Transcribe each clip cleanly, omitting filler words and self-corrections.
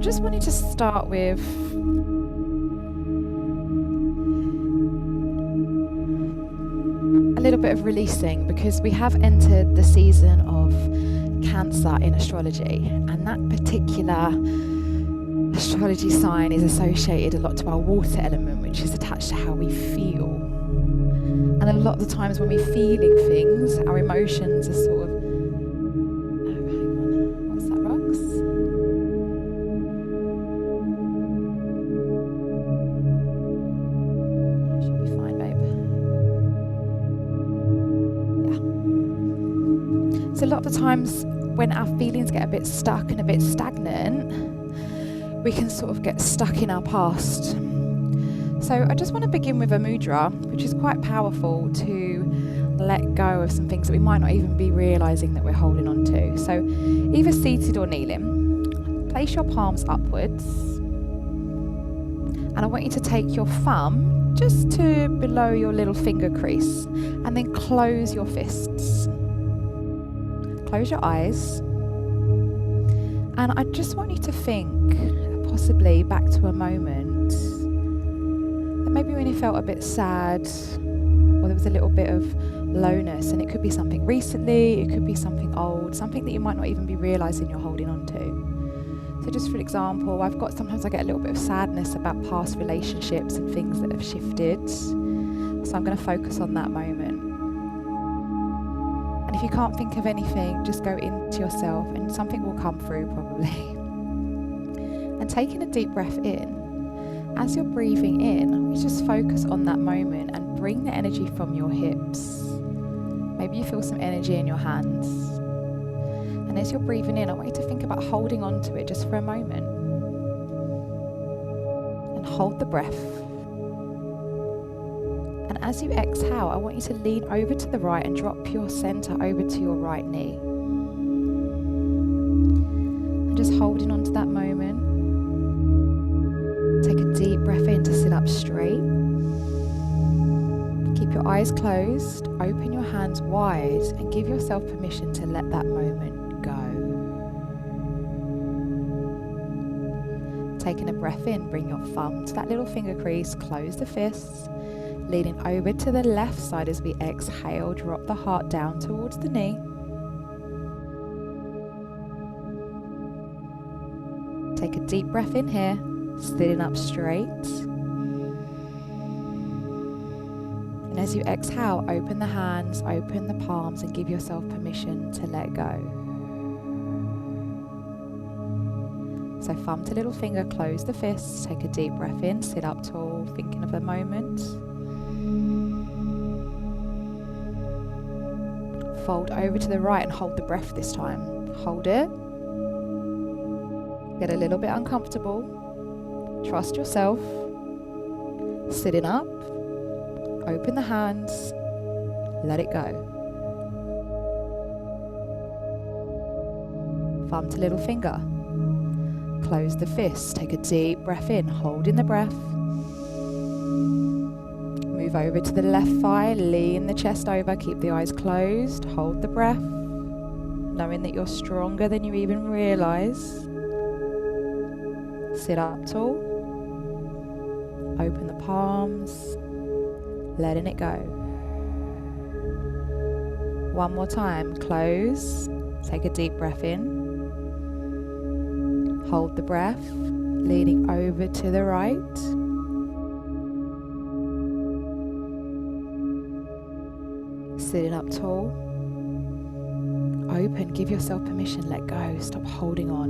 just wanted to start with a little bit of releasing, because we have entered the season of Cancer in astrology, and that particular astrology sign is associated a lot to our water element, which is attached to how we feel. And a lot of the times when we're feeling things, our emotions are sort of, oh, hang on, what's that, Rox? Should be fine, babe. Yeah. So a lot of the times when our feelings get a bit stuck and a bit stagnant, we can sort of get stuck in our past. So I just want to begin with a mudra, which is quite powerful to let go of some things that we might not even be realizing that we're holding on to. So either seated or kneeling, place your palms upwards, and I want you to take your thumb just to below your little finger crease, and then close your fists. Close your eyes, and I just want you to think possibly back to a moment that maybe when you felt a bit sad, or there was a little bit of lowness, and it could be something recently, it could be something old, something that you might not even be realizing you're holding on to. So just for example, sometimes I get a little bit of sadness about past relationships and things that have shifted, so I'm going to focus on that moment. And if you can't think of anything, just go into yourself and something will come through probably. And taking a deep breath in, as you're breathing in, you just focus on that moment and bring the energy from your hips. Maybe you feel some energy in your hands. And as you're breathing in, I want you to think about holding on to it just for a moment. And hold the breath. And as you exhale, I want you to lean over to the right and drop your center over to your right knee. And just holding on to that moment. Take a deep breath in to sit up straight. Keep your eyes closed, open your hands wide, and give yourself permission to let that moment go. Taking a breath in, bring your thumb to that little finger crease, close the fists. Leaning over to the left side as we exhale, drop the heart down towards the knee. Take a deep breath in here, sitting up straight. And as you exhale, open the hands, open the palms, and give yourself permission to let go. So thumb to little finger, close the fists, take a deep breath in, sit up tall, thinking of the moment. Fold over to the right and hold the breath this time. Hold it. Get a little bit uncomfortable. Trust yourself. Sitting up. Open the hands. Let it go. Thumb to little finger. Close the fist. Take a deep breath in, holding the breath. Move over to the left thigh, lean the chest over, keep the eyes closed, hold the breath, knowing that you're stronger than you even realize. Sit up tall, open the palms, letting it go. One more time, close, take a deep breath in, hold the breath, leaning over to the right. Sitting up tall. Open, give yourself permission, let go, stop holding on.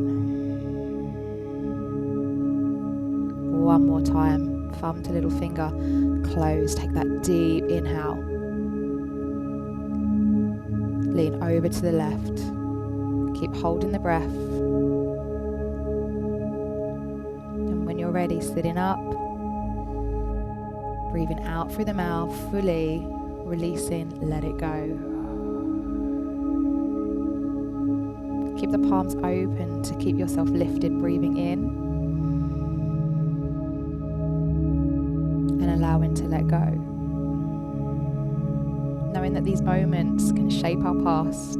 One more time, thumb to little finger, close, take that deep inhale. Lean over to the left. Keep holding the breath. And when you're ready, sitting up, breathing out through the mouth, fully releasing, let it go. Keep the palms open to keep yourself lifted, breathing in and allowing to let go. Knowing that these moments can shape our past,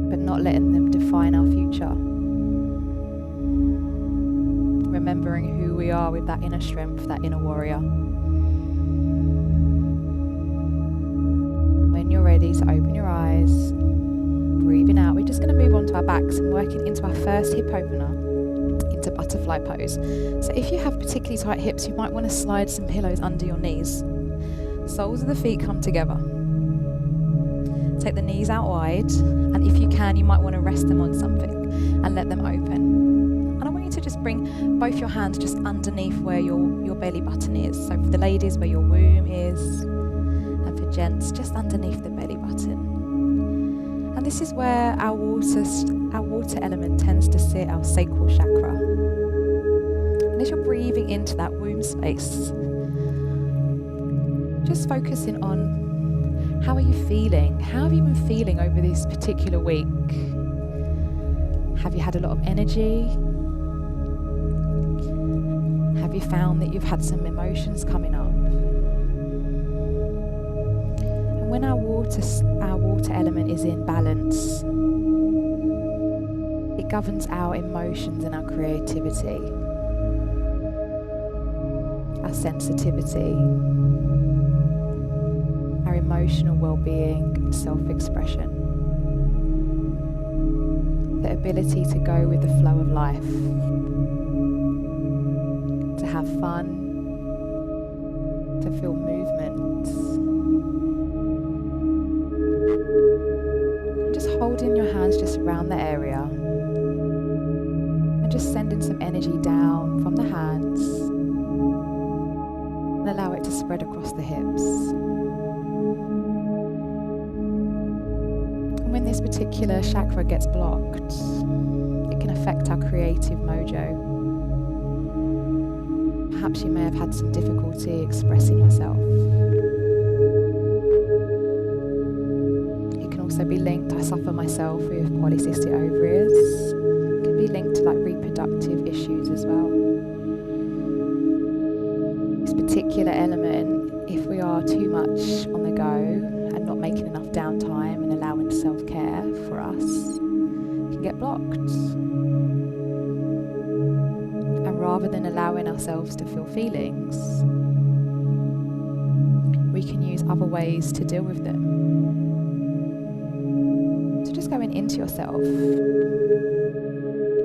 but not not letting them define our future. Remembering who we are with that inner strength, that inner warrior. When you're ready to open your eyes, breathing out, we're just going to move on to our backs and working into our first hip opener, into butterfly pose. So if you have particularly tight hips, you might want to slide some pillows under your knees. Soles of the feet come together. Take the knees out wide, and if you can, you might want to rest them on something and let them open. And I want you to just bring both your hands just underneath where your belly button is. So for the ladies, where your womb is, and for gents, just underneath the belly button. And this is where our water element tends to sit, our sacral chakra. And as you're breathing into that womb space, just focusing on how are you feeling? How have you been feeling over this particular week? Have you had a lot of energy? Have you found that you've had some emotions coming up? And when our water element is in balance, it governs our emotions and our creativity, our sensitivity, our emotional well-being and self-expression, the ability to go with the flow of life, to have fun, to feel movement. Just holding your hands just around the area and just sending some energy down from the hands and allow it to spread across the hips. When this particular chakra gets blocked, it can affect our creative mojo. Perhaps you may have had some difficulty expressing yourself. It can also be linked, I suffer myself with polycystic ovaries. It can be linked to like reproductive issues as well. This particular element, if we are too much on the go, not making enough downtime and allowing self-care for us, can get blocked. And rather than allowing ourselves to feel feelings, we can use other ways to deal with them. So just going into yourself,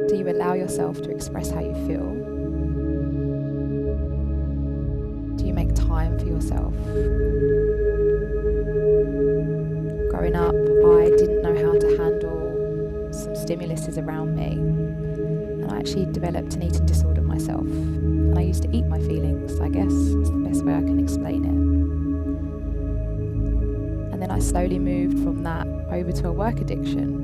do you allow yourself to express how you feel? Do you make time for yourself? Growing up, I didn't know how to handle some stimuluses around me, and I actually developed an eating disorder myself, and I used to eat my feelings, I guess is the best way I can explain it. And then I slowly moved from that over to a work addiction,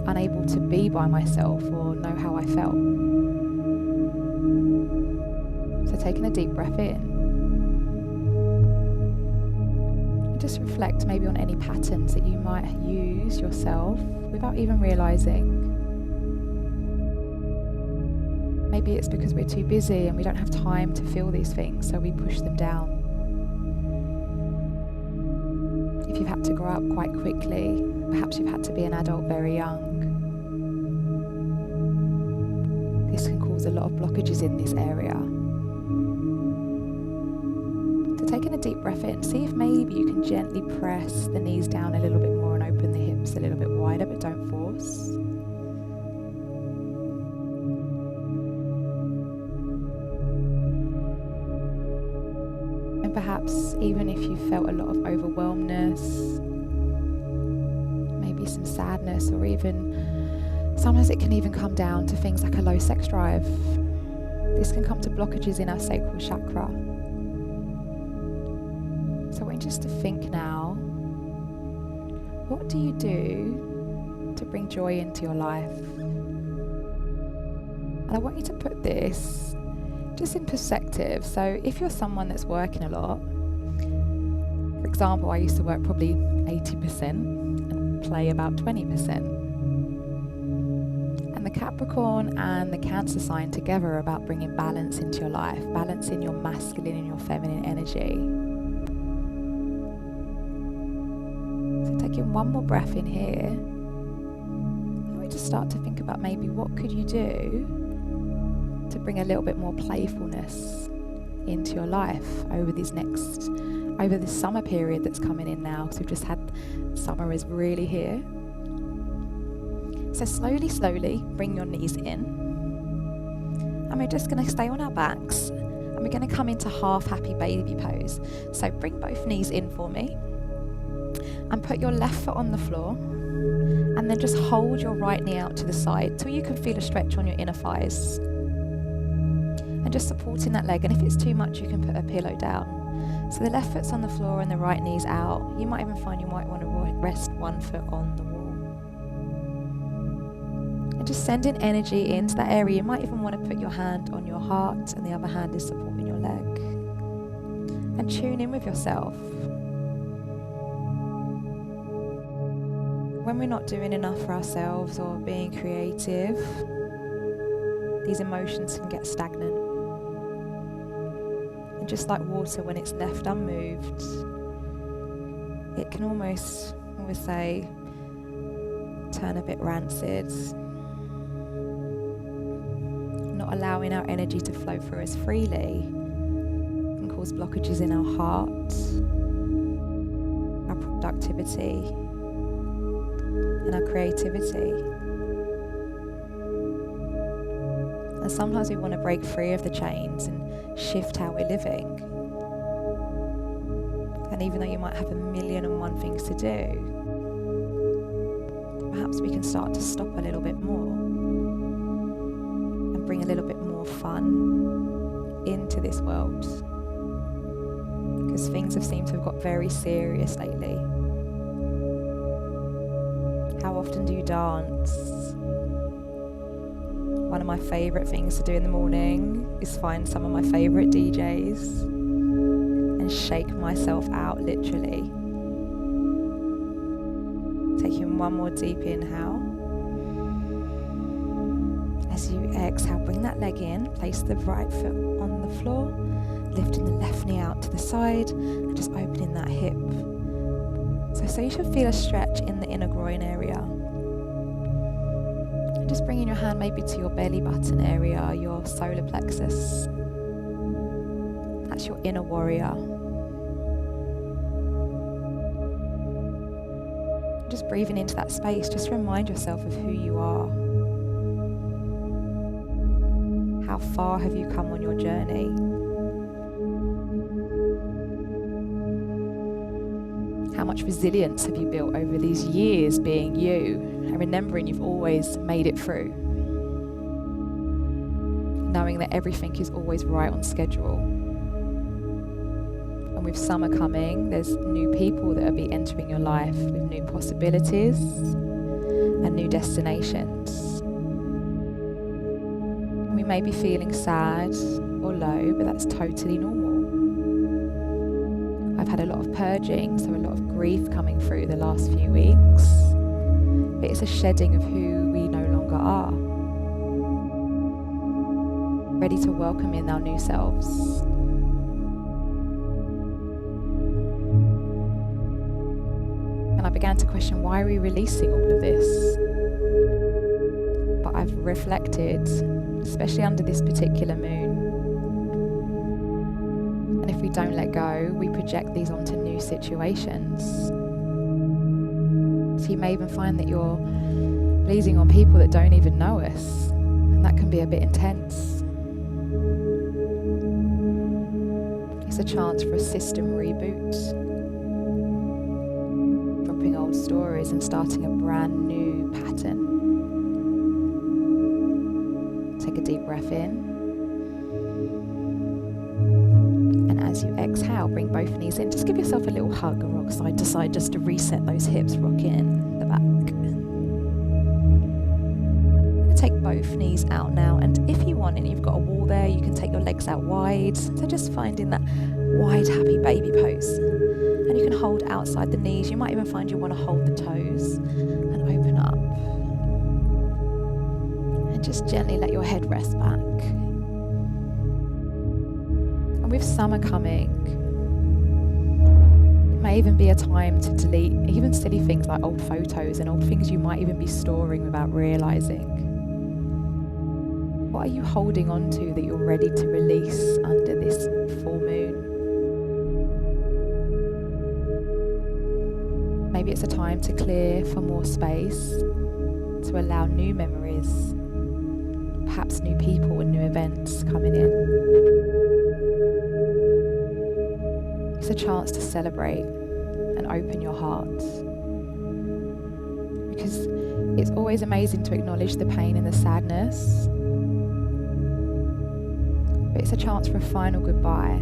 unable to be by myself or know how I felt. So taking a deep breath in, just reflect maybe on any patterns that you might use yourself without even realizing. Maybe it's because we're too busy and we don't have time to feel these things, so we push them down. If you've had to grow up quite quickly, perhaps you've had to be an adult very young, this can cause a lot of blockages in this area. Taking a deep breath in, see if maybe you can gently press the knees down a little bit more and open the hips a little bit wider, but don't force. And perhaps even if you felt a lot of overwhelmness, maybe some sadness, or even sometimes it can even come down to things like a low sex drive. This can come to blockages in our sacral chakra. So I want you just to think now, what do you do to bring joy into your life? And I want you to put this just in perspective. So if you're someone that's working a lot, for example, I used to work probably 80% and play about 20%. And the Capricorn and the Cancer sign together are about bringing balance into your life, balancing your masculine and your feminine energy. Taking one more breath in here. We just start to think about maybe what could you do to bring a little bit more playfulness into your life over this summer period that's coming in now, because we've just had summer is really here. So slowly bring your knees in, and we're just going to stay on our backs, and we're going to come into half happy baby pose. So bring both knees in for me, and put your left foot on the floor, and then just hold your right knee out to the side till you can feel a stretch on your inner thighs, and just supporting that leg. And if it's too much, you can put a pillow down. So the left foot's on the floor and the right knee's out. You might even find you might want to rest one foot on the wall. And just sending energy into that area. You might even want to put your hand on your heart and the other hand is supporting your leg. And tune in with yourself. When we're not doing enough for ourselves or being creative, these emotions can get stagnant. And just like water, when it's left unmoved, it can almost, I would say, turn a bit rancid. Not allowing our energy to flow through us freely can cause blockages in our heart, our productivity, and our creativity. And sometimes we want to break free of the chains and shift how we're living. And even though you might have 1,000,001 things to do, perhaps we can start to stop a little bit more and bring a little bit more fun into this world. Because things have seemed to have got very serious lately. How often do you dance? One of my favourite things to do in the morning is find some of my favourite DJs and shake myself out, literally. Taking one more deep inhale. As you exhale, bring that leg in, place the right foot on the floor, lifting the left knee out to the side and just opening that hip. So you should feel a stretch in the inner groin area. Just bringing your hand maybe to your belly button area, your solar plexus. That's your inner warrior. Just breathing into that space, just remind yourself of who you are. How far have you come on your journey? How much resilience have you built over these years being you and remembering you've always made it through? Knowing that everything is always right on schedule. And with summer coming, there's new people that will be entering your life with new possibilities and new destinations. And we may be feeling sad or low, but that's totally normal. I've had a lot of purging, so a lot of grief coming through the last few weeks. But it's a shedding of who we no longer are. Ready to welcome in our new selves. And I began to question, why are we releasing all of this? But I've reflected, especially under this particular moon, and if we don't let go, we project these onto new situations. So you may even find that you're bleeding on people that don't even know us, and that can be a bit intense. It's a chance for a system reboot, dropping old stories and starting a brand new pattern. Take a deep breath in. As you exhale, bring both knees in. Just give yourself a little hug and rock side to side just to reset those hips, rock in the back. I'm going to take both knees out now, and if you want, and you've got a wall there, you can take your legs out wide. So just finding that wide, happy baby pose. And you can hold outside the knees. You might even find you want to hold the toes and open up. And just gently let your head rest back. With summer coming, it may even be a time to delete even silly things like old photos and old things you might even be storing without realizing. What are you holding on to that you're ready to release under this full moon? Maybe it's a time to clear for more space, to allow new memories, perhaps new people and new events coming in. It's a chance to celebrate and open your heart. Because it's always amazing to acknowledge the pain and the sadness. But it's a chance for a final goodbye.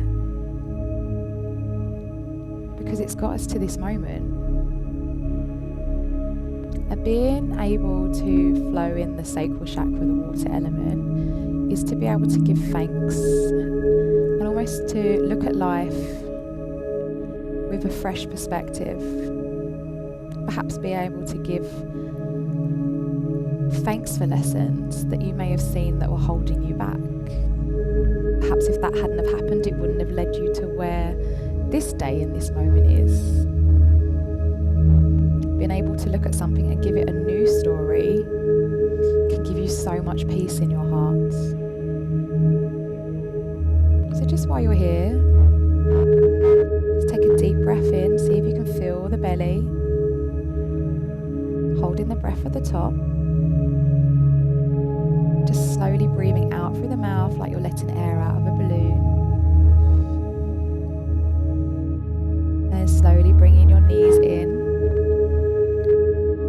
Because it's got us to this moment. And being able to flow in the sacral chakra, the water element, is to be able to give thanks and almost to look at life with a fresh perspective. Perhaps be able to give thanks for lessons that you may have seen that were holding you back. Perhaps if that hadn't have happened, it wouldn't have led you to where this day and this moment is. Being able to look at something and give it a new story can give you so much peace in your heart. So just while you're here, just take a deep breath in, see if you can feel the belly, holding the breath at the top, just slowly breathing out through the mouth like you're letting air out of a balloon, and then slowly bringing your knees in,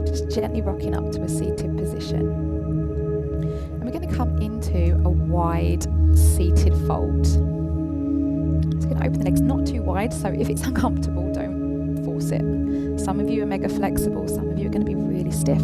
just gently rocking up to a seated position. And we're going to come into a wide seated fold. So we're going to open the legs not too wide, so if it's uncomfortable, don't force it. Some of you are mega flexible, some of you are going to be really stiff.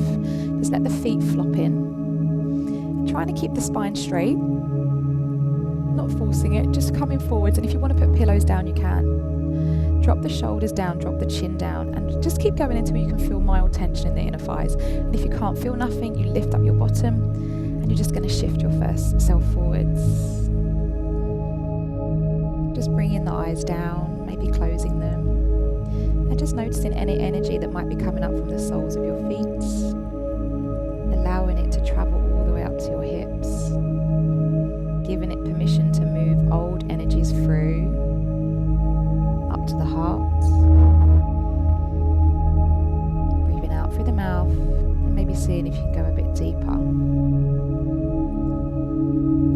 Just let the feet flop in. And trying to keep the spine straight, not forcing it, just coming forwards. And if you want to put pillows down, you can. Drop the shoulders down, drop the chin down, and just keep going until you can feel mild tension in the inner thighs. And if you can't feel nothing, you lift up your bottom, and you're just going to shift your first self forwards. Just bringing the eyes down, maybe closing them, and just noticing any energy that might be coming up from the soles of your feet, allowing it to travel all the way up to your hips, giving it permission to move old energies through, up to the heart, breathing out through the mouth, and maybe seeing if you can go a bit deeper.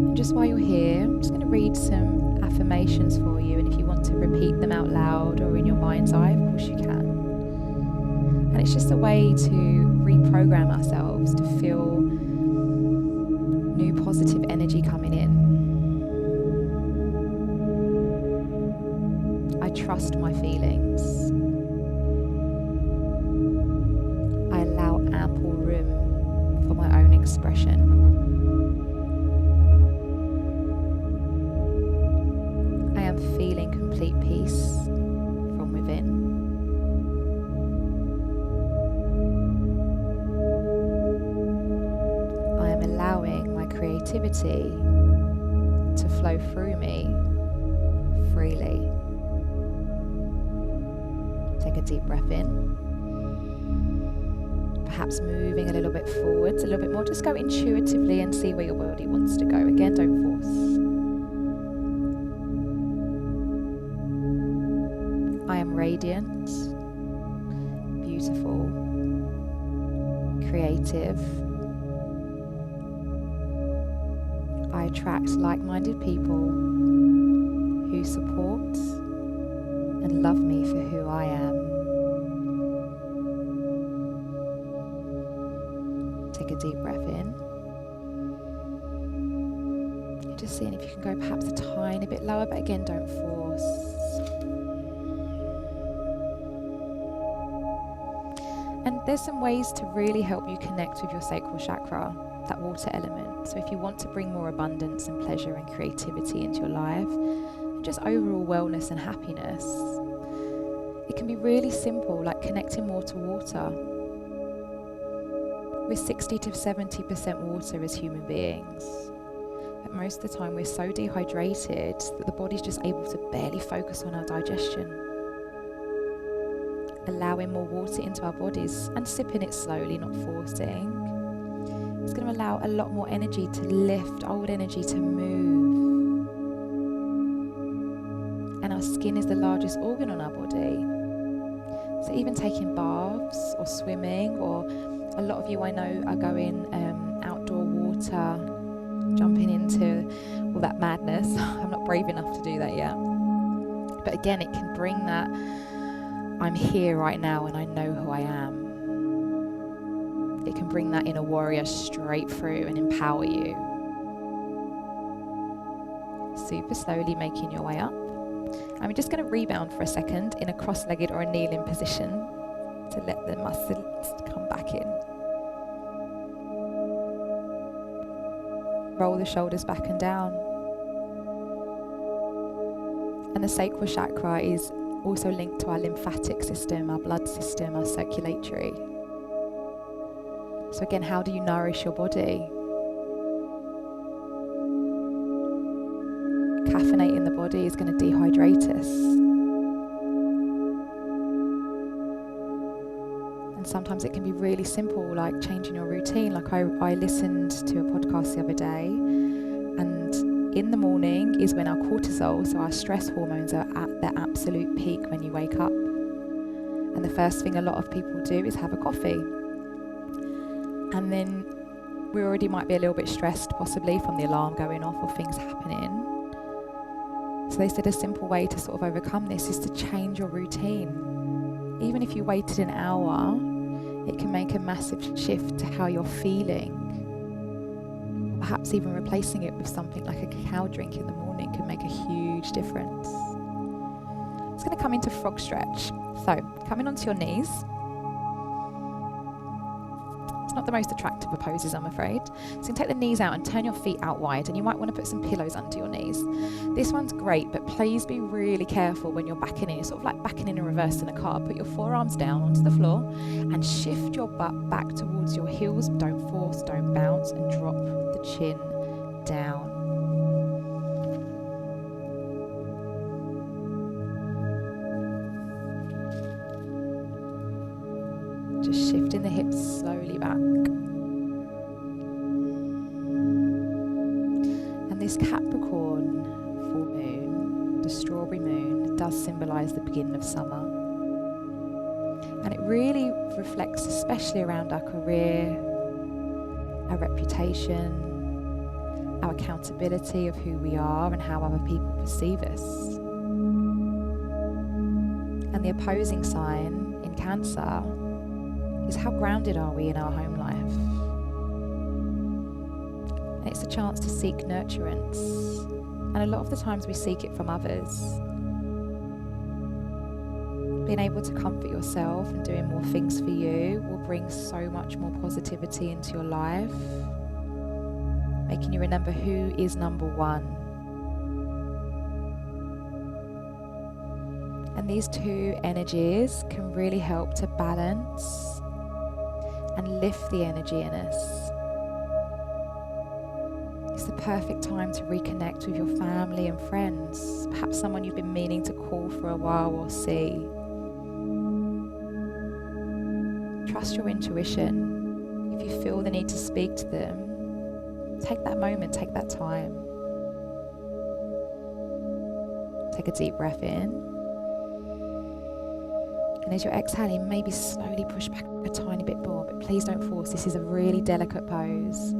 And just while you're here, I'm just going to read some affirmations for you, and if you want to repeat them out loud or in your mind's eye, of course you can. And it's just a way to reprogram ourselves to feel new positive energy coming in. I trust my feelings. I allow ample room for my own expression. I am feeling complete peace from within. I am allowing my creativity to flow through me freely. Take a deep breath in. Perhaps moving a little bit forwards, a little bit more. Just go intuitively and see where your body wants to go. Again, don't force. I am radiant, beautiful, creative. I attract like-minded people who support and love me for who I am. Take a deep breath in. You're just seeing if you can go perhaps a tiny bit lower, but again, don't force. And there's some ways to really help you connect with your sacral chakra, that water element. So if you want to bring more abundance and pleasure and creativity into your life, and just overall wellness and happiness, it can be really simple, like connecting more to water. We're 60 to 70% water as human beings. But most of the time we're so dehydrated that the body's just able to barely focus on our digestion. allowing more water into our bodies and sipping it slowly, not forcing. It's going to allow a lot more energy to lift, old energy to move. And our skin is the largest organ on our body. So even taking baths or swimming, or a lot of you I know are going outdoor water, jumping into all that madness. I'm not brave enough to do that yet. But again, it can bring that, I'm here right now and I know who I am. It can bring that inner warrior straight through and empower you. Super slowly making your way up. And we're just going to rebound for a second in a cross-legged or a kneeling position to let the muscles come back in. Roll the shoulders back and down. And the sacral chakra is also linked to our lymphatic system, our blood system, our circulatory. So again, how do you nourish your body? Caffeinating the body is going to dehydrate us. And sometimes it can be really simple, like changing your routine. Like I listened to a podcast the other day, and in the morning is when our cortisol, so our stress hormones, are at their absolute peak when you wake up. And the first thing a lot of people do is have a coffee. And then we already might be a little bit stressed, possibly from the alarm going off or things happening. So they said a simple way to sort of overcome this is to change your routine. Even if you waited an hour, it can make a massive shift to how you're feeling. Perhaps even replacing it with something like a cacao drink in the morning can make a huge difference. It's going to come into frog stretch. So coming onto your knees. It's not the most attractive of poses, I'm afraid. So you can take the knees out and turn your feet out wide, and you might want to put some pillows under your knees. This one's great, but please be really careful when you're backing in. It's sort of like backing in reverse in a car. Put your forearms down onto the floor and shift your butt back towards your heels. Don't force, don't bounce, and drop the chin down. Just shifting the hips slowly back. And this Capricorn full moon, the strawberry moon, does symbolise the beginning of summer. And it really reflects especially around our career, our reputation, our accountability of who we are and how other people perceive us. And the opposing sign in Cancer is how grounded are we in our home life. And it's a chance to seek nurturance. And a lot of the times we seek it from others. Being able to comfort yourself and doing more things for you will bring so much more positivity into your life, making you remember who is number one. And these two energies can really help to balance and lift the energy in us. It's the perfect time to reconnect with your family and friends, perhaps someone you've been meaning to call for a while or see. Trust your intuition. If you feel the need to speak to them, take that moment, take that time. Take a deep breath in. And as you're exhaling, maybe slowly push back a tiny bit more, but please don't force. This is a really delicate pose.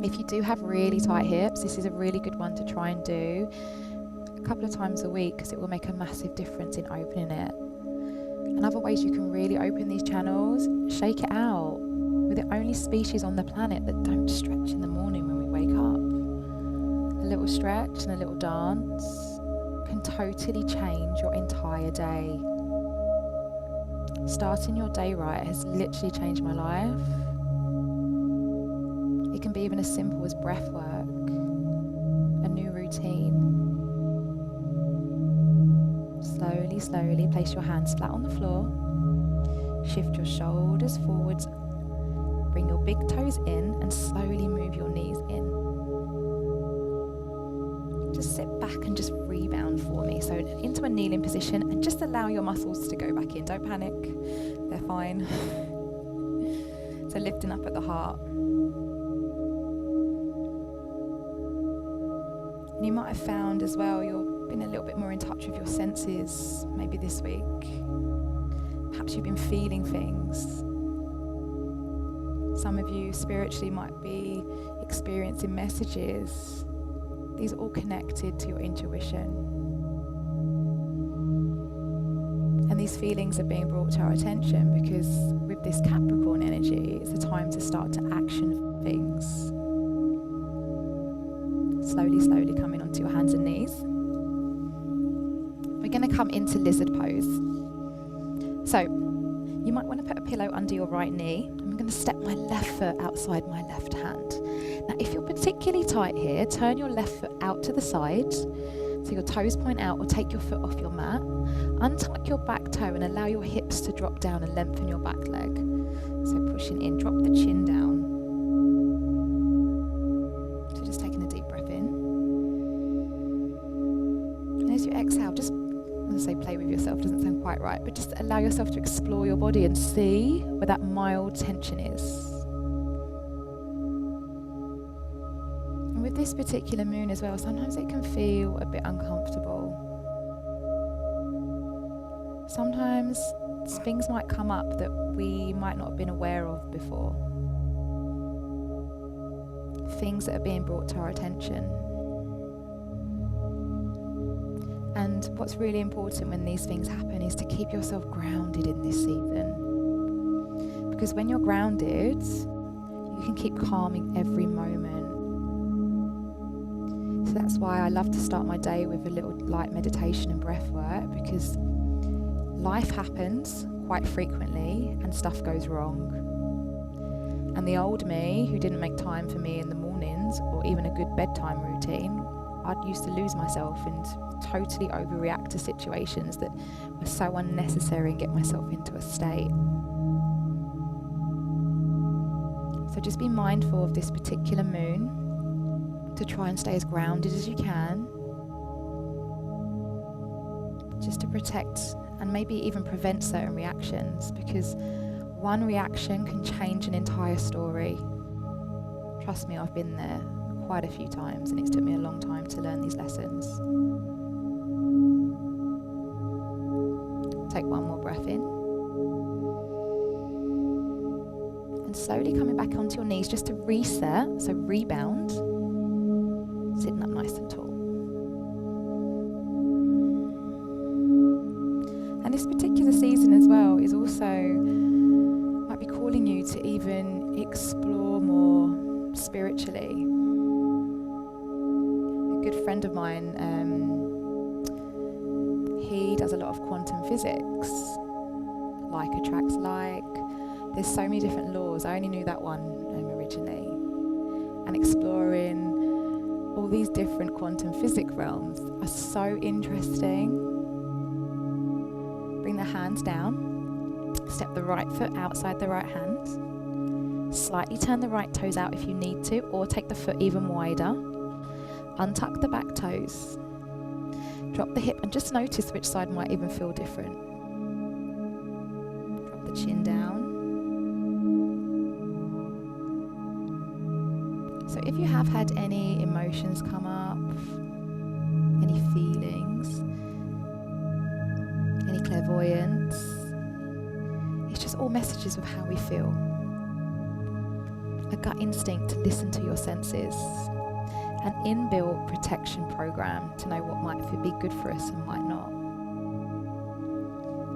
If you do have really tight hips, this is a really good one to try and do a couple of times a week, because it will make a massive difference in opening it. And other ways you can really open these channels, shake it out. We're the only species on the planet that don't stretch in the morning when we wake up. A little stretch and a little dance can totally change your entire day. Starting your day right has literally changed my life. It can be even as simple as breath work, a new routine. Slowly, slowly place your hands flat on the floor. Shift your shoulders forwards. Bring your big toes in and slowly move your knees in. just sit back and just rebound for me. So into a kneeling position, and just allow your muscles to go back in. Don't panic, they're fine. So lifting up at the heart. And you might have found as well you've been a little bit more in touch with your senses maybe this week. Perhaps you've been feeling things. Some of you spiritually might be experiencing messages. These are all connected to your intuition. And these feelings are being brought to our attention because with this Capricorn energy, it's a time to start to action things. Slowly, slowly coming onto your hands and knees. We're going to come into lizard pose. So, you might want to put a pillow under your right knee. I'm going to step my left foot outside my left hand. Now, if you're particularly tight here, turn your left foot out to the side, so your toes point out, or take your foot off your mat. Untuck your back toe and allow your hips to drop down and lengthen your back leg. So pushing in, drop the chin down. So just taking a deep breath in. And as you exhale, just, I say play with yourself, doesn't sound quite right, but just allow yourself to explore your body and see where that mild tension is. And with this particular moon as well, sometimes it can feel a bit uncomfortable. Sometimes things might come up that we might not have been aware of before. Things that are being brought to our attention. And what's really important when these things happen is to keep yourself grounded in this season. Because when you're grounded, you can keep calming every moment. So that's why I love to start my day with a little light meditation and breath work, because life happens quite frequently and stuff goes wrong. And the old me, who didn't make time for me in the mornings or even a good bedtime routine, I used to lose myself and totally overreact to situations that were so unnecessary and get myself into a state. So just be mindful of this particular moon to try and stay as grounded as you can, just to protect and maybe even prevent certain reactions, because one reaction can change an entire story. Trust me, I've been there quite a few times, and it's took me a long time to learn these lessons. Take one more breath in. And slowly coming back onto your knees just to reset, so rebound, sitting up nice and tall. And this particular season as well is also, might be calling you to even explore more spiritually. A good friend of mine, he does a lot of quantum physics. Like attracts like. There's so many different laws. I only knew that one originally. And exploring all these different quantum physics realms are so interesting. Bring the hands down. Step the right foot outside the right hand. Slightly turn the right toes out if you need to, or take the foot even wider. Untuck the back toes. Drop the hip and just notice which side might even feel different. Drop the chin down. So if you have had any emotions come up, any feelings, any clairvoyance, it's just all messages of how we feel. A gut instinct to listen to your senses. An inbuilt protection program to know what might be good for us and might not.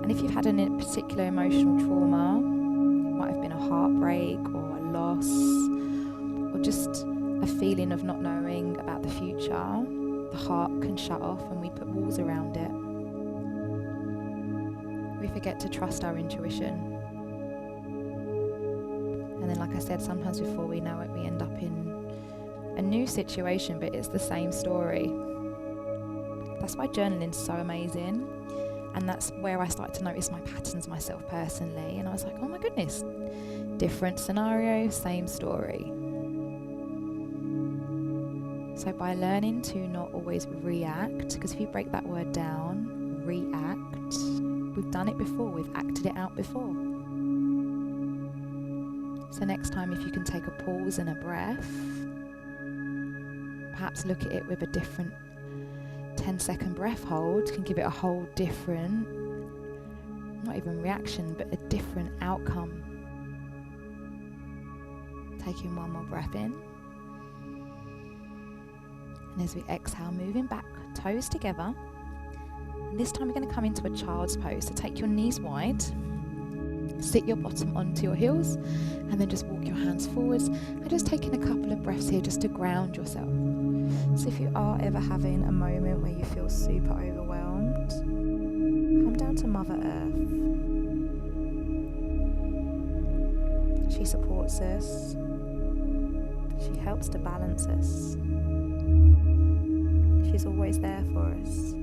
And if you've had a particular emotional trauma, it might have been a heartbreak or a loss, or just a feeling of not knowing about the future, the heart can shut off and we put walls around it. We forget to trust our intuition. And then, like I said, sometimes before we know it, we end up in a new situation, but it's the same story. That's why journaling's so amazing. And that's where I started to notice my patterns myself personally. And I was like, oh my goodness, different scenario, same story. So by learning to not always react, because if you break that word down, react, we've done it before, we've acted it out before. So next time, if you can take a pause and a breath, perhaps look at it with a different 10-second breath hold, can give it a whole different, not even reaction, but a different outcome. Taking one more breath in. And as we exhale, moving back, toes together. And this time we're going to come into a child's pose. So take your knees wide, sit your bottom onto your heels, and then just walk your hands forwards. And just taking a couple of breaths here just to ground yourself. So if you are ever having a moment where you feel super overwhelmed, come down to Mother Earth. She supports us. She helps to balance us. She's always there for us.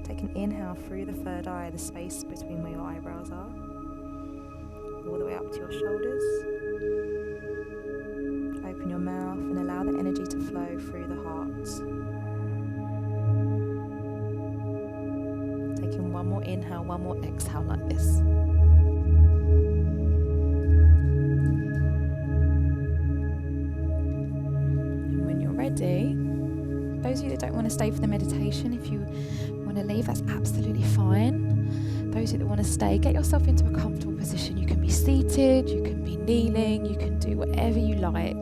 Take an inhale through the third eye, the space between where your eyebrows are, all the way up to your shoulders. Open your mouth and allow the energy to flow through the heart. Taking one more inhale, one more exhale like this. And when you're ready, those of you that don't want to stay for the meditation, if you want to leave, that's absolutely fine. Those of you that want to stay, get yourself into a comfortable position. You can be seated, you can be kneeling, you can do whatever you like.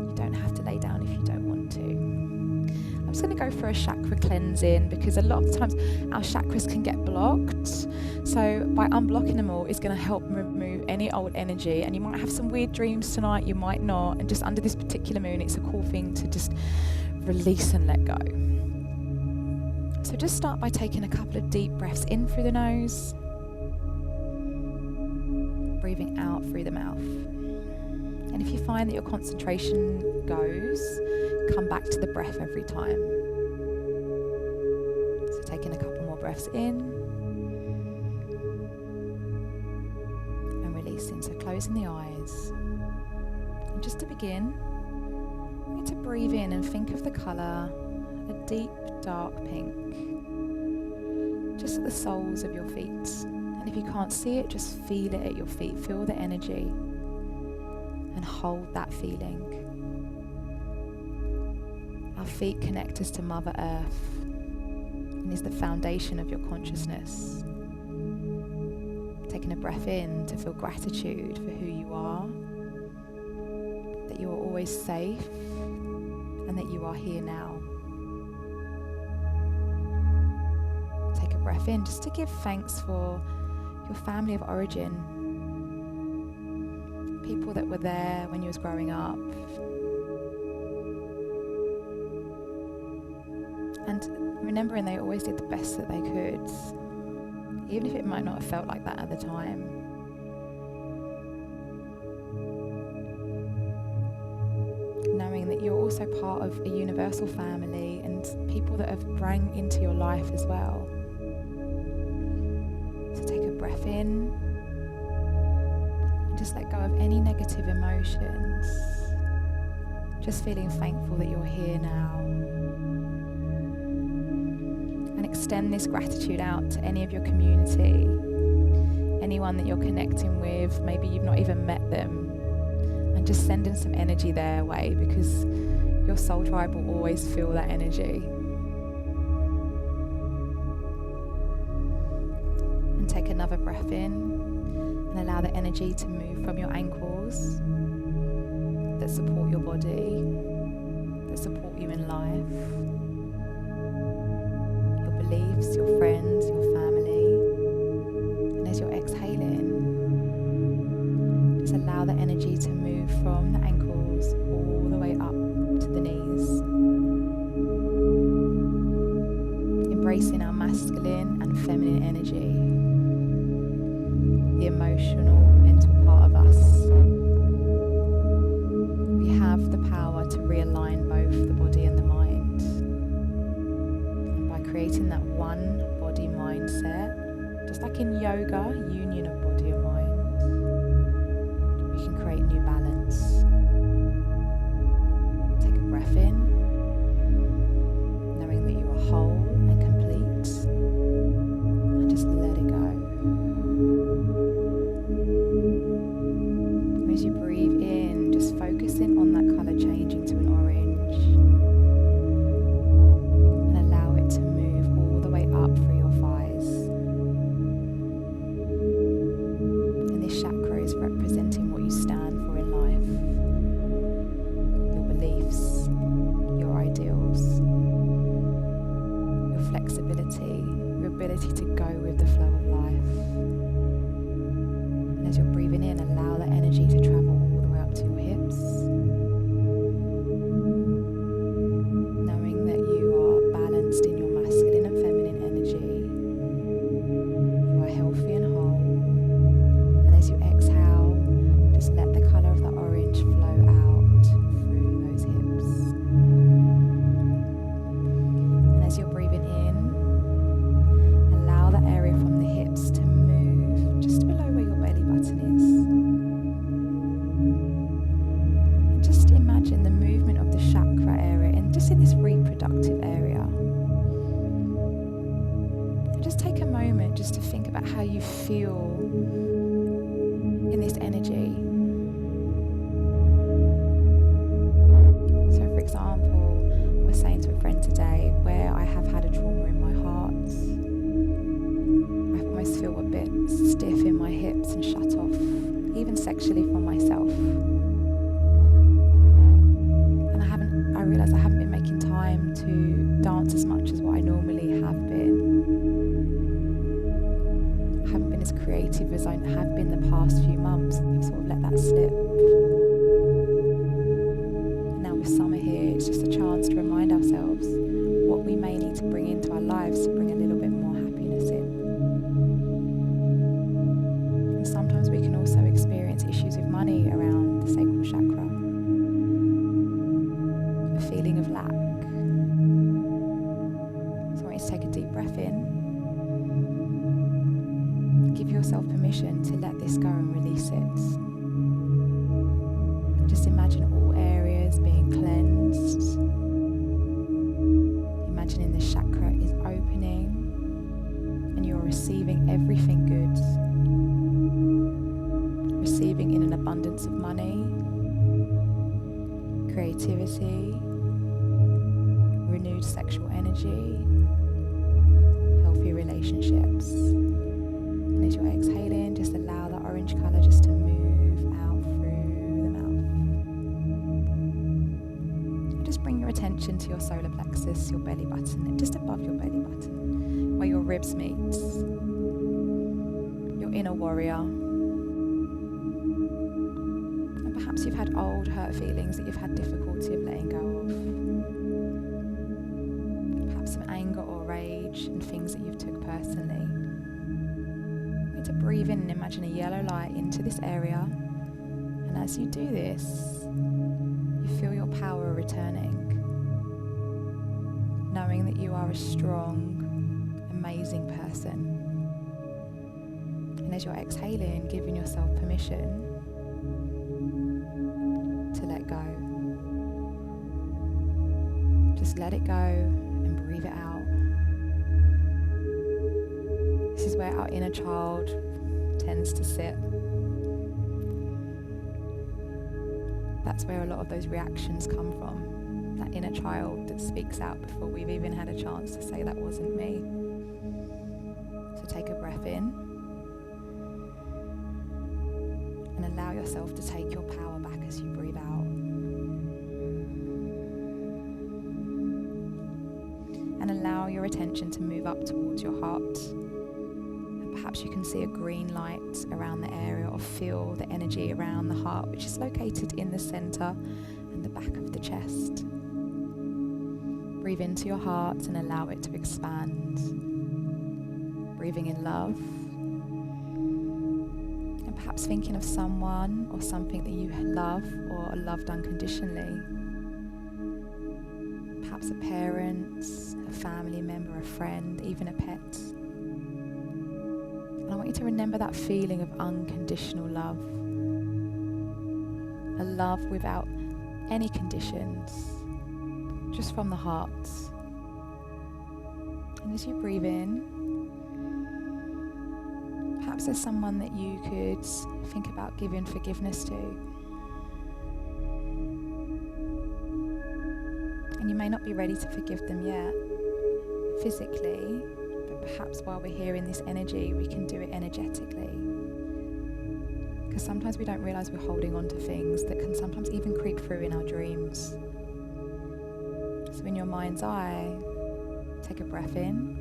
You don't have to lay down if you don't want to. I'm just going to go for a chakra cleansing, because a lot of times our chakras can get blocked. So by unblocking them all, it's going to help remove any old energy. And you might have some weird dreams tonight, you might not. And just under this particular moon, it's a cool thing to just release and let go. So just start by taking a couple of deep breaths in through the nose, breathing out through the mouth. And if you find that your concentration goes, come back to the breath every time. So taking a couple more breaths in and releasing. So closing the eyes. And just to begin, we need to breathe in and think of the colour, a deep dark pink, just at the soles of your feet. And if you can't see it, just feel it at your feet. Feel the energy and hold that feeling. Our feet connect us to Mother Earth and is the foundation of your consciousness. Taking a breath in to feel gratitude for who you are, that you are always safe and that you are here now. Take a breath in just to give thanks for your family of origin, people that were there when you was growing up, and remembering they always did the best that they could, even if it might not have felt like that at the time. Knowing that you're also part of a universal family and people that have brought into your life as well. So take a breath in and just let go of any negative emotions. Just feeling thankful that you're here now. And extend this gratitude out to any of your community, anyone that you're connecting with. Maybe you've not even met them. And just sending some energy their way, because your soul tribe will always feel that energy. And take another breath in and allow the energy to move from your ankles that support your body, that support you in life, your beliefs, your friends, your family. And as you're exhaling, just allow the energy to move from the ankles all the way up to the knees. Embracing our masculine and feminine energy, the emotional, mental part of us. We have the power to realign both the body and the mind. And by creating that one body mindset, just like in yoga, union of body and mind, we can create new balance. ability to go with the flow of life. And as you're breathing in, allow the energy to travel all the way up to your hips, knowing that you are balanced in your masculine and feminine energy. You are healthy and whole. And as you exhale, just let the colour of the orange flow out through those hips. And as you're breathing in, allow the area from the hips to move just below where your belly button is. And just imagine the movement of the chakra area and just in this reproductive area. And just take a moment just to think about how you feel in this energy. So for example, I was saying to a friend today where I have had a trauma in my heart. I almost feel a bit stiff in my hips and shut off, even sexually from myself. And I realised I haven't been making time to dance as much as what I normally have been. I haven't been as creative as I have been the past few months. I've sort of let that slip. And now with summer here, it's just a chance to remind ourselves what we may need to bring into our lives to bring a little bit more happiness in. And sometimes we can also experience issues with money around the sacral chakra. A feeling of lack. So I want you to take a deep breath in. Give yourself permission to let this go and release it. Just imagine all areas being cleansed. Imagining the chakra is opening and you're receiving everything good. Receiving in an abundance of money, creativity, renewed sexual energy, healthy relationships. And as you're exhaling, just allow the orange colour just to move out through the mouth. And just bring your attention to your solar plexus, your belly button, just above your belly button, where your ribs meet. Your inner warrior. And perhaps you've had old hurt feelings that you've had difficulty of letting go of. Perhaps some anger or rage and things that you've took personally. To breathe in and imagine a yellow light into this area, and as you do this, you feel your power returning, knowing that you are a strong, amazing person. And as you're exhaling, giving yourself permission to let go. Just let it go and breathe it out. This is where our inner child tends to sit. That's where a lot of those reactions come from. That inner child that speaks out before we've even had a chance to say that wasn't me. So take a breath in and allow yourself to take your power back as you breathe out. And allow your attention to move up towards your heart. Perhaps you can see a green light around the area, or feel the energy around the heart, which is located in the center and the back of the chest. Breathe into your heart and allow it to expand. Breathing in love. And perhaps thinking of someone or something that you love or are loved unconditionally. Perhaps a parent, a family member, a friend, even a pet. I want you to remember that feeling of unconditional love. A love without any conditions, just from the heart. And as you breathe in, perhaps there's someone that you could think about giving forgiveness to. And you may not be ready to forgive them yet, physically, perhaps while we're here in this energy, we can do it energetically. Because sometimes we don't realise we're holding on to things that can sometimes even creep through in our dreams. So in your mind's eye, take a breath in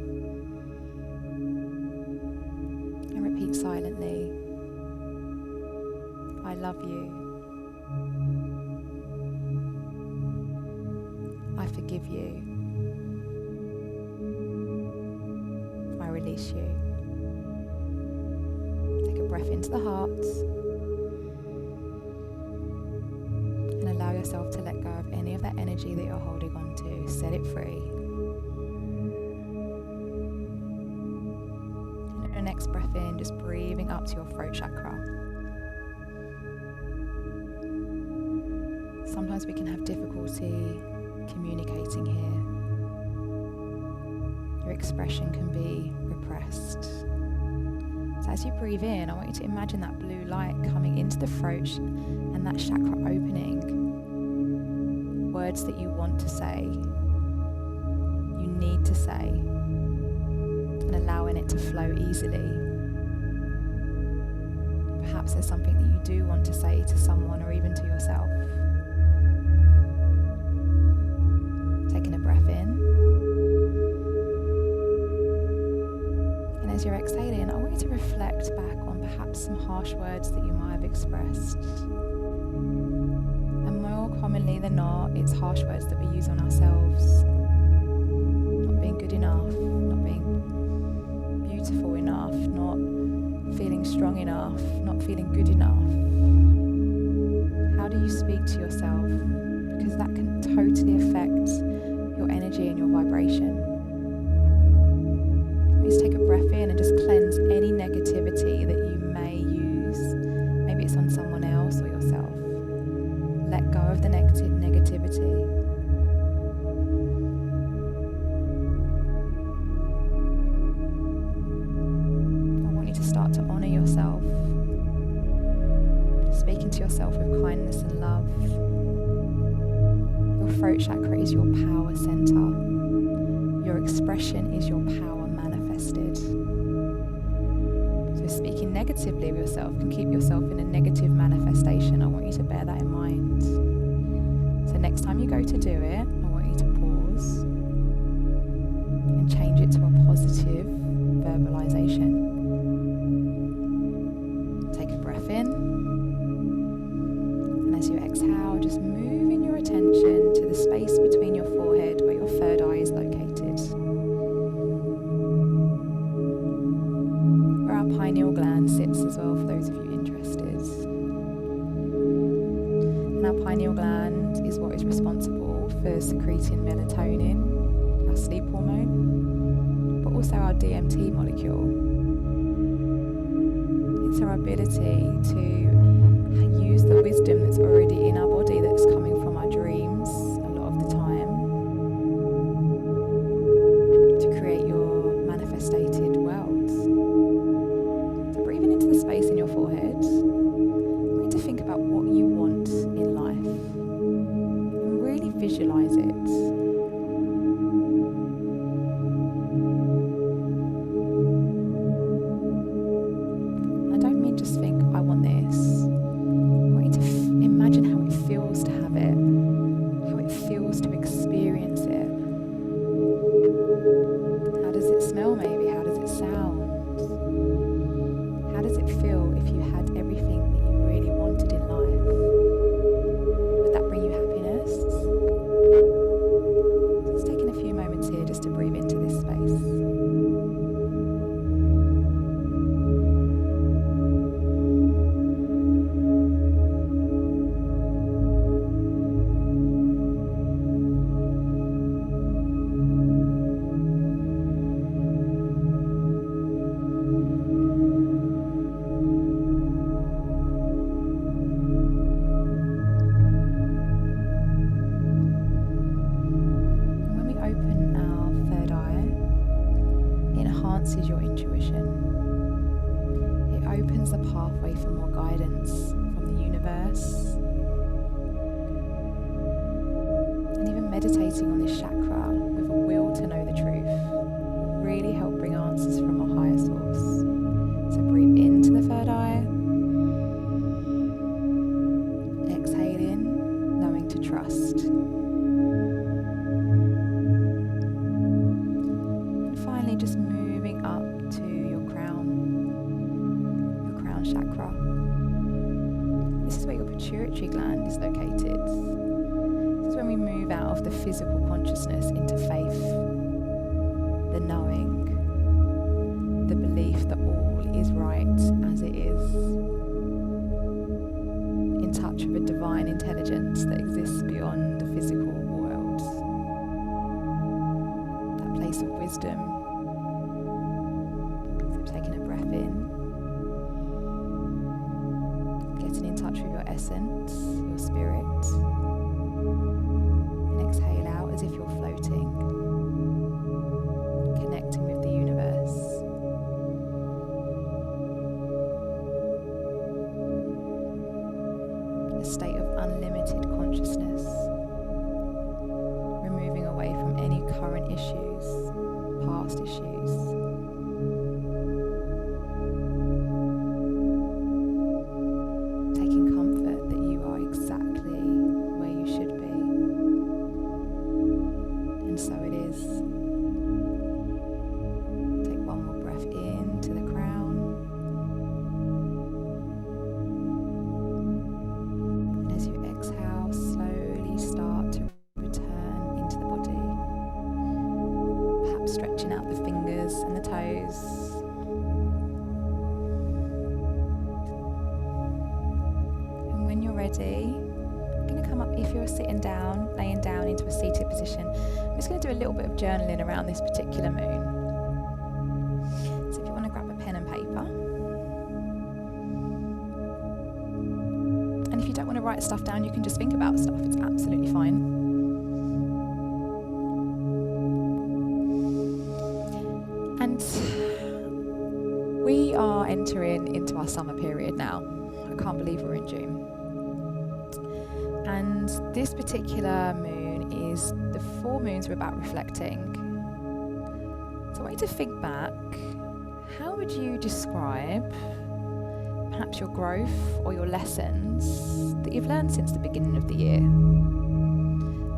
repeat silently, I love you. I forgive you. I release you. Take a breath into the heart and allow yourself to let go of any of that energy that you're holding on to. Set it free. And your next breath in, just breathing up to your throat chakra. Sometimes we can have difficulty communicating here. Your expression can be repressed. So as you breathe in, I want you to imagine that blue light coming into the throat and that chakra opening. Words that you want to say, you need to say, and allowing it to flow easily. Perhaps there's something that you do want to say to someone or even to yourself. Taking a breath in. And as you're exhaling, I want you to reflect back on perhaps some harsh words that you might have expressed. And more commonly than not, it's harsh words that we use on ourselves. Not being good enough, not being beautiful enough, not feeling strong enough, not feeling good enough. How do you speak to yourself? Because that can totally affect your energy and your vibration. Please take a breath in and just cleanse any negativity that you may use. Maybe it's on someone else or yourself. Let go of the negativity. I want you to start to honor yourself. Speaking to yourself with kindness and love. Your throat chakra is your power center. Your expression is your power manifested. So speaking negatively of yourself can keep yourself in a negative manifestation. I want you to bear that in mind. So next time you go to do it, I want you to pause and change it to a positive verbalization. Take a breath in. And as you exhale, just moving your attention to the space between your forehead where your third eye is located. Where our pineal gland sits as well, for those of you interested. And our pineal gland is what is responsible for secreting melatonin, our sleep hormone, but also our DMT molecule. It's our ability to use the wisdom that's already in our body, that's coming from our dreams a lot of the time, to create your manifested world. So breathing into the space in your forehead, I want you to think about what you want in life and really visualize it. I don't mean just think, I want this. Imagine how it feels to have it, how it feels to experience it. How does it smell maybe? How does it sound? How does it feel if you had everything that you really wanted in life? Would that bring you happiness? Just taking a few moments here just to breathe into this space. Enhances your intuition. It opens the pathway for more guidance from the universe. And even meditating on this chakra with a will to know the truth will really help bring answers from a higher source. So breathe into the third eye. Exhaling, knowing to trust. And finally, just moving up to your crown. physical consciousness into faith, the knowing, the belief that all is right as it is, in touch with a divine intelligence that exists beyond the physical world, that place of wisdom. So taking a breath in, getting in touch with your essence, your spirit, and exhale out as if you're floating, connecting with the universe. A state of unlimited consciousness, removing away from any current issues, past issues. Taking comfort that you are exactly where you should be. And so it is. Take one more breath in to the crown. And as you exhale, slowly start to return into the body. Perhaps stretching out the fingers and the toes. And when you're ready, I'm going to come up, if you're sitting down, laying down into a seated position, I'm just going to do a little bit of journaling around this particular moon. So if you want to grab a pen and paper. And if you don't want to write stuff down, you can just think about stuff. It's absolutely fine. And we are entering into our summer period now. I can't believe we're in June. And this particular moon is the full moons are about reflecting. So I want you to think back. How would you describe perhaps your growth or your lessons that you've learned since the beginning of the year?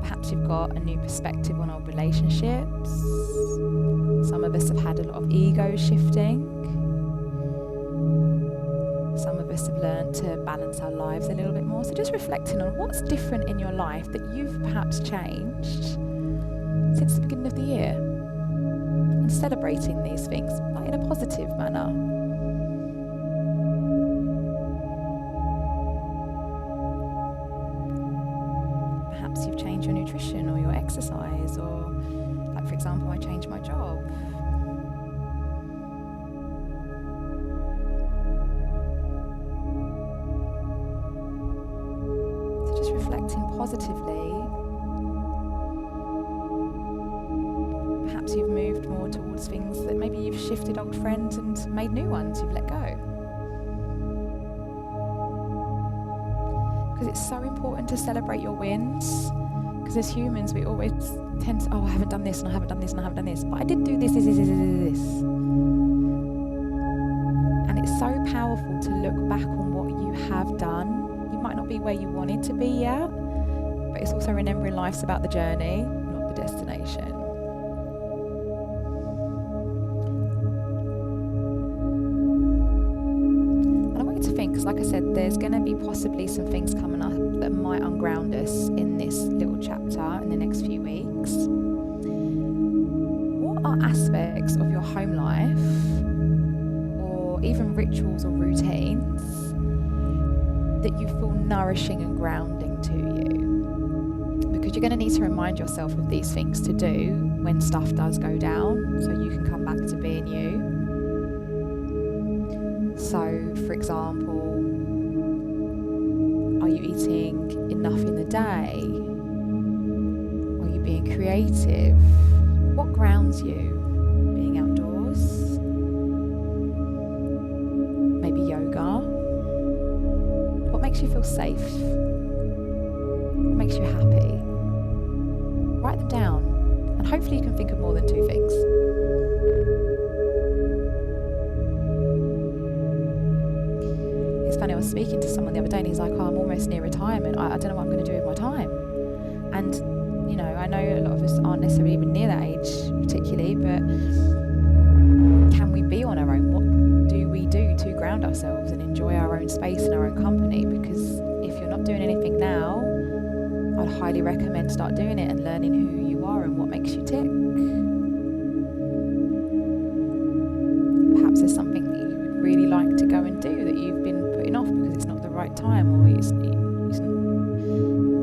Perhaps you've got a new perspective on old relationships. Some of us have had a lot of ego shifting. Some of us have learned to balance our lives a little bit more. So just reflecting on what's different in your life that you've perhaps changed since the beginning of the year. And celebrating these things, but in a positive manner. Perhaps you've changed your nutrition or your exercise, or like for example, I changed my job. So just reflecting positively. Perhaps you've moved more towards things that maybe you've shifted old friends and made new ones you've let go. Because it's so important to celebrate your wins. Because as humans, we always tend to, oh, I haven't done this, and I haven't done this, and I haven't done this. But I did do this. And it's so powerful to look back on what you have done. You might not be where you wanted to be yet, but it's also remembering life's about the journey, not the destination. Because like I said, there's going to be possibly some things coming up that might unground us in this little chapter in the next few weeks. What are aspects of your home life or even rituals or routines that you feel nourishing and grounding to you? Because you're going to need to remind yourself of these things to do when stuff does go down, so you can come back to being you. So, for example, are you eating enough in the day? Are you being creative? What grounds you? Being outdoors? Maybe yoga? What makes you feel safe? What makes you happy? Write them down, and hopefully you can think of more than two things. It's funny, I was speaking to someone the other day and he's like, oh, I'm almost near retirement. I don't know what I'm going to do with my time. And, you know, I know a lot of us aren't necessarily even near that age particularly, but can we be on our own? What do we do to ground ourselves and enjoy our own space and our own company? Because if you're not doing anything now, I'd highly recommend start doing it and learning who you are and what makes you tick. Perhaps there's something that you would really like to go and do that you've been putting off because it's not the right time, or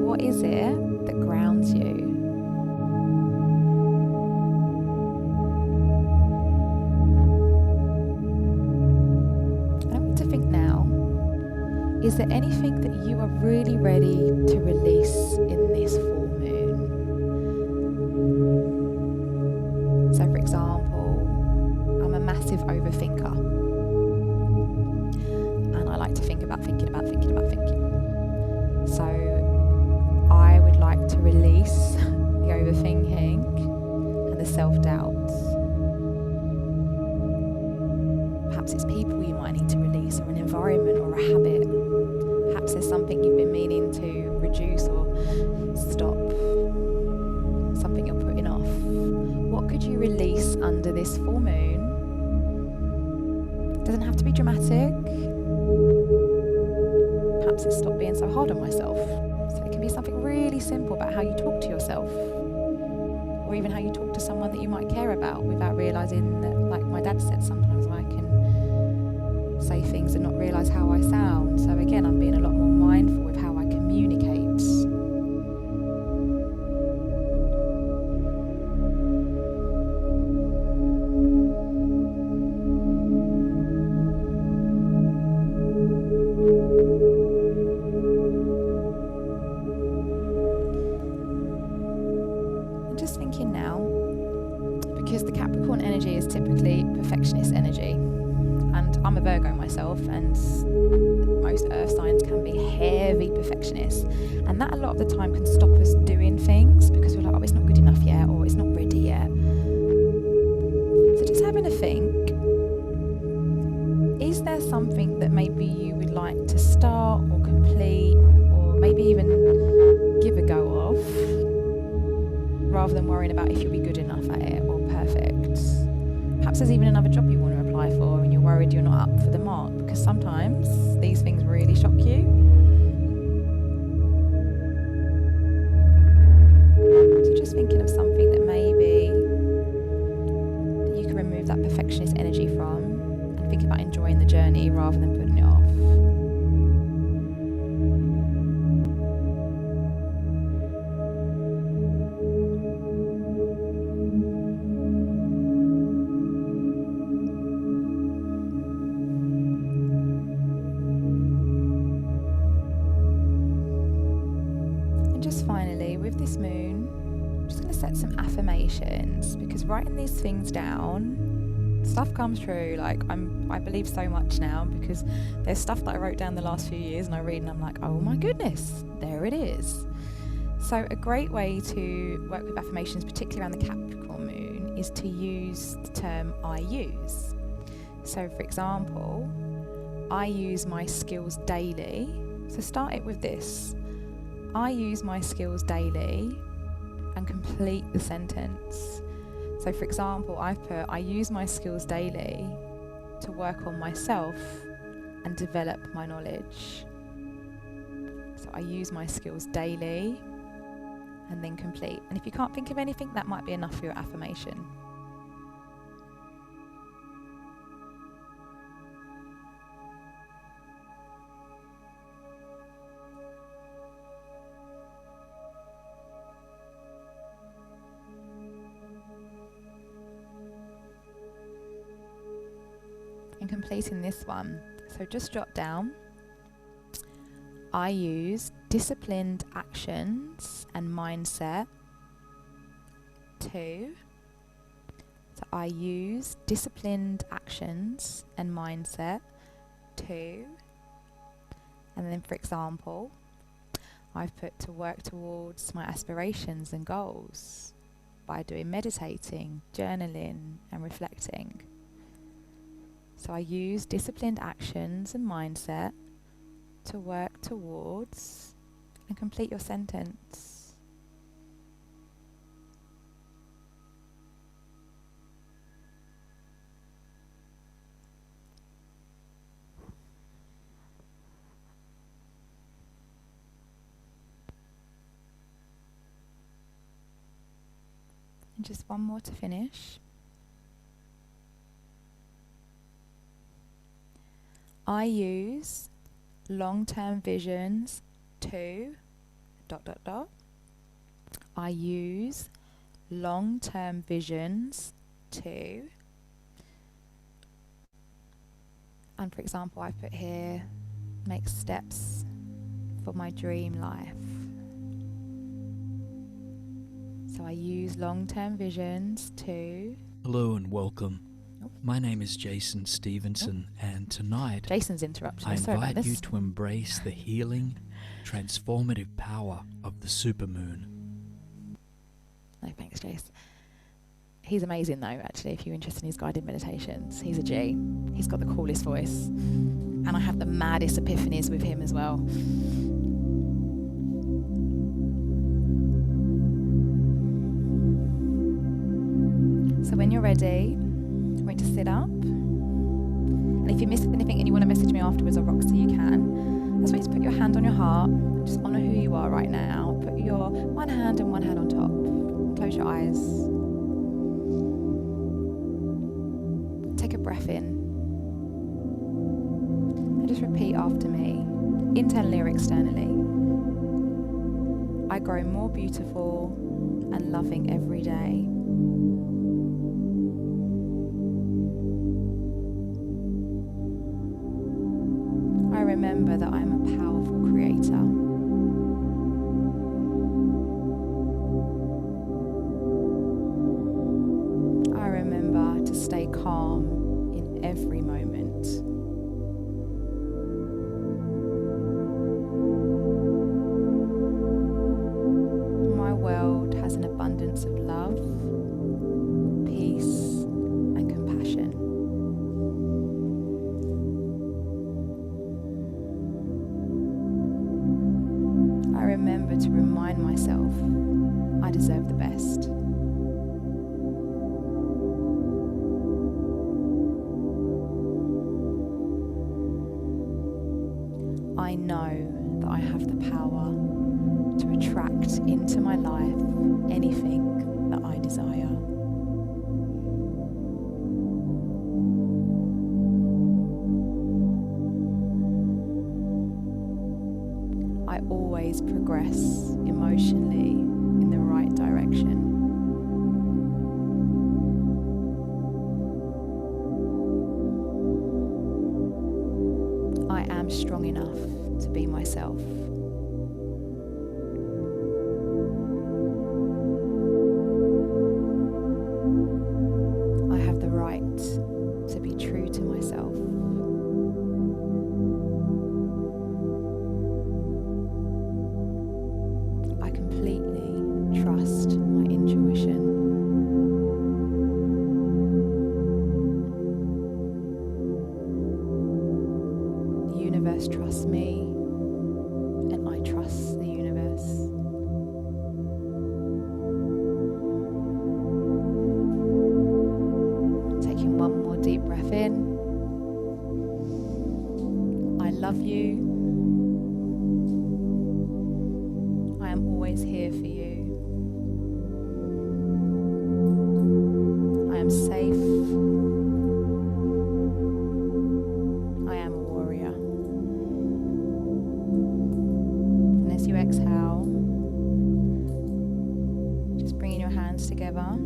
what is it that grounds you? And I want to think now, is there anything that you are really ready to release in this full moon? So for example, I'm a massive overthinker. And I like to think about thinking. So I would like to release the overthinking and the self-doubt. Perhaps it's people you might need to release, or an environment, or a habit. Perhaps there's something you've been meaning to reduce or stop, something you're putting off. What could you release under this full moon? It doesn't have to be dramatic. Perhaps it's stop being so hard on myself. So it can be something really simple about how you talk to yourself, or even how you talk to someone that you might care about, without realising that, like my dad said, sometimes I can say things and not realise how I sound. So again, I'm being a lot more mindful with how I communicate. I'm just thinking now, because the Capricorn energy is typically perfectionist energy, and I'm a Virgo myself, and most earth signs can be heavy perfectionists, and that a lot of the time can stop us doing things because we're like, oh, it's not good enough yet, or it's not ready yet. So just having a think, is there something that maybe you would like to start or complete, or maybe even give a go of, rather than worrying about if you'll be good enough at it or perfect? Perhaps there's even another job you want to apply for and you're worried you're not up for the mark, because sometimes these things really shock you. So just thinking of something that maybe that you can remove that perfectionist energy from, and think about enjoying the journey rather than putting it off. Finally, with this moon, I'm just going to set some affirmations, because writing these things down, stuff comes true. Like I believe so much now, because there's stuff that I wrote down the last few years and I read and I'm like, oh my goodness, there it is. So a great way to work with affirmations, particularly around the Capricorn moon, is to use the term I use. So for example, I use my skills daily. So start it with this: I use my skills daily, and complete the sentence. So for example, I've put, I use my skills daily to work on myself and develop my knowledge. So I use my skills daily, and then complete. And if you can't think of anything, that might be enough for your affirmation. And completing this one, so just jot down, I use disciplined actions and mindset to. So I use disciplined actions and mindset to. And then for example, I've put to work towards my aspirations and goals by doing meditating, journaling and reflecting. So I use disciplined actions and mindset to work towards, and complete your sentence. And just one more to finish. I use long-term visions to ... I use long-term visions to... And for example, I put here, make steps for my dream life. So I use long-term visions to... Hello and welcome. My name is Jason Stevenson, and tonight Jason's interrupting. I Sorry about invite you this. to embrace the healing, transformative power of the supermoon. No, thanks, Jace. He's amazing though, actually, if you're interested in his guided meditations. He's a G. He's got the coolest voice. And I have the maddest epiphanies with him as well. So when you're ready, I'm going to sit up. And if you missed anything and you want to message me afterwards or Roxy, you can. I just want you to put your hand on your heart. Just honour who you are right now. Put your one hand and one hand on top. Close your eyes. Take a breath in. And just repeat after me, internally or externally. I grow more beautiful and loving every day. I remember that I am a powerful creator. I remember to stay calm in every moment. My world has an abundance of love, peace, and compassion. I remember to remind myself I deserve the best. I know that I have the power to attract into my life anything that I desire. I always progress emotionally in the right direction. I am strong enough to be myself. I have the right to be true to myself. I completely trust my intuition. The universe trusts me, and I trust the universe. Taking one more deep breath in. I love you. I am always here for you. I am safe. I am a warrior. And as you exhale, just bringing your hands together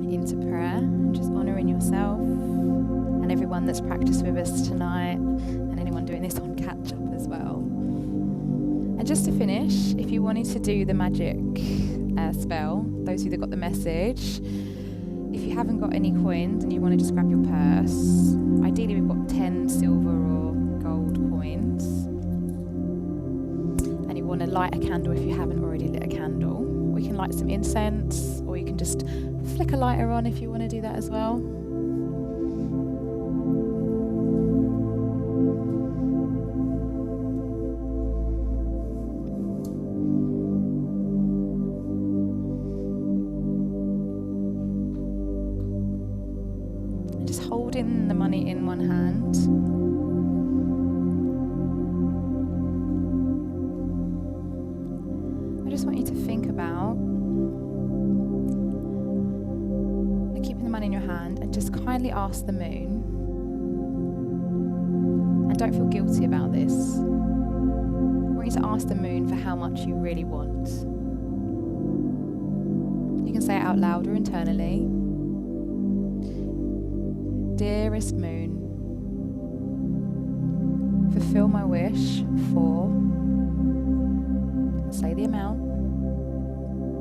into prayer, just honouring yourself and everyone that's practiced with us tonight and anyone doing this on catch up as well. And just to finish, if you wanted to do the magic spell, those of you that got the message, if you haven't got any coins and you want to just grab your purse, ideally we've got 10 silver or gold coins, and you want to light a candle if you haven't already lit a candle. We can light some incense, or you can just flick a lighter on if you want to do that as well. Just holding the money in one hand. I just want you to think about keeping the money in your hand, and just kindly ask the moon, and don't feel guilty about this. I want you to ask the moon for how much you really want. You can say it out loud or internally. Dearest moon, fulfill my wish for, say the amount.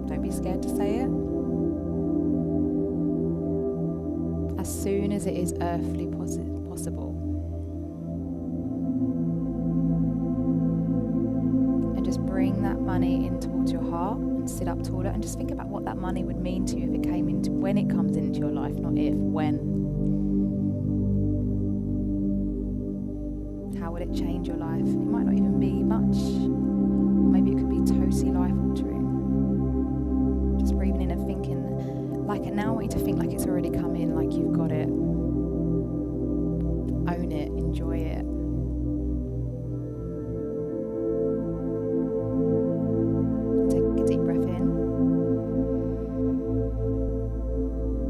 Don't be scared to say it. As soon as it is earthly possible. And just bring that money in towards your heart and sit up taller and just think about what that money would mean to you if it came into, when it comes into your life, not if, when. How would it change your life? It might not even be much. Or maybe it could be totally life-altering. Just breathing in and thinking, like it now, I want you to think like it's already come in, like you've got it. Own it, enjoy it. Take a deep breath in.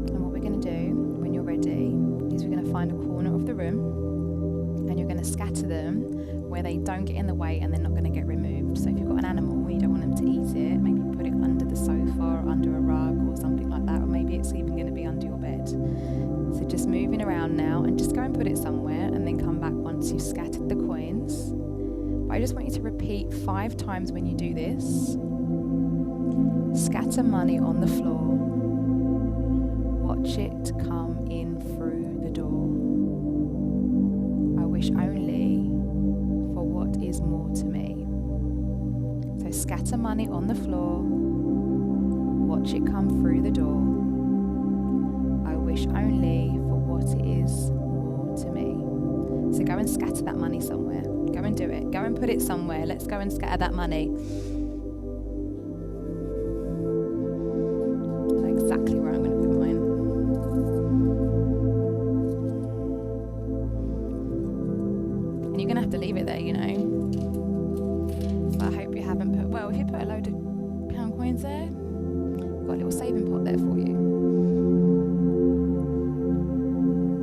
And what we're going to do, when you're ready, is we're going to find a corner of the room, and you're going to scatter them where they don't get in the way and they're not going to get removed. So if you've got an animal and you don't want them to eat it, maybe put it under the sofa or under a rug or something like that, or maybe it's even going to be under your bed. So just moving around now, and just go and put it somewhere and then come back once you've scattered the coins. But I just want you to repeat 5 times when you do this. Scatter money on the floor. Watch it come in through the door. I wish only for what is more to me. So scatter money on the floor. Watch it come through the door. I wish only for what is more to me. So go and scatter that money somewhere. Go and do it. Go and put it somewhere. Let's go and scatter that money. I know exactly where I'm going to put mine. And you're going to have to leave it there, you know. But I hope you haven't put, well, if you put a load of pound coins there, you've got a little saving pot there for you.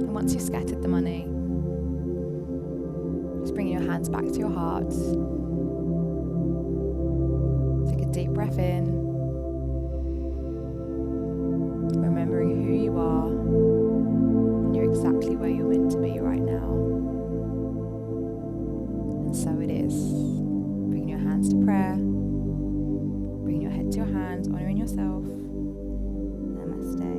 And once you've scattered the money, just bring your hands back to your heart. Take a deep breath in. Remembering who you are, and you're exactly where you're meant to be right now. And so it is. Bring your hands to prayer. Bring your head to your hands, honouring yourself. Namaste.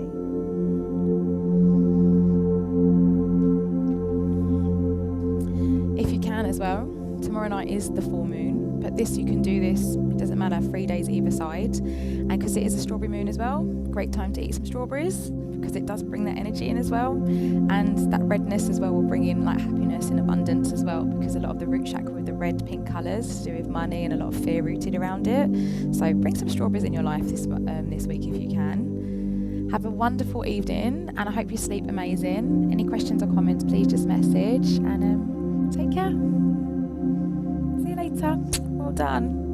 If you can as well, tomorrow night is the full moon, but this, you can do this, it doesn't matter, 3 days either side. And because it is a strawberry moon as well, great time to eat some strawberries, because it does bring that energy in as well. And that redness as well will bring in like happiness and abundance as well, because a lot of the root chakra with the red, pink colours to do with money and a lot of fear rooted around it. So bring some strawberries in your life this week if you can. Have a wonderful evening, and I hope you sleep amazing. Any questions or comments, please just message, and take care. See you later. Well done.